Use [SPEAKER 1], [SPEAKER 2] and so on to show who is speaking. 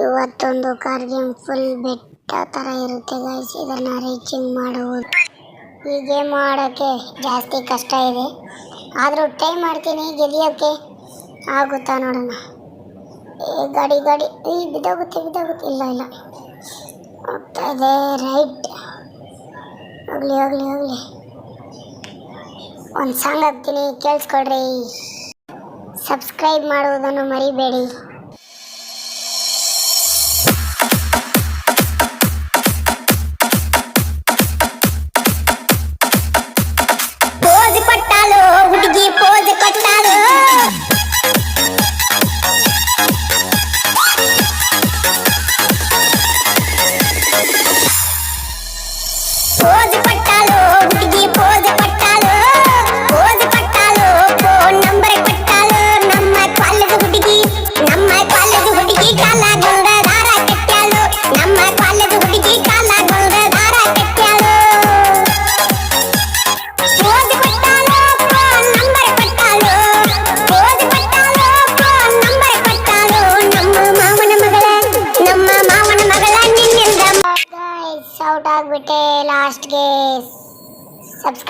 [SPEAKER 1] ಇವತ್ತೊಂದು car game full ಬೆಟ್ಟ ಥರ ಇರುತ್ತೆ ಗೈಸ್. ಇದನ್ನು ರೀಚಿಂಗ್ ಮಾಡುವುದು ಈ ಗೇಮ್ ಆಡೋಕ್ಕೆ ಜಾಸ್ತಿ ಕಷ್ಟ ಇದೆ, ಆದರೂ ಟ್ರೈ ಮಾಡ್ತೀನಿ ಗೆದಿಯೋಕ್ಕೆ. ಆಗುತ್ತಾ ನೋಡೋಣ. ಗಾಡಿ ಬಿದ್ದೋಗುತ್ತೆ. ಇಲ್ಲ ಹೋಗ್ತಾ ಇದೆ ರೈಟ್. ಹೋಗ್ಲಿ ಒಂದು ಸಾಂಗ್ ಹಾಕ್ತೀನಿ, ಕೇಳಿಸ್ಕೊಡ್ರಿ. ಸಬ್ಸ್ಕ್ರೈಬ್ ಮಾಡುವುದನ್ನು ಮರಿಬೇಡಿ. ಔಟ್ ಆಗಿಬಿಟ್ಟೆ ಲಾಸ್ಟ್ಗೆ. ಸಬ್ಸ್ಕ್ರೈಬ್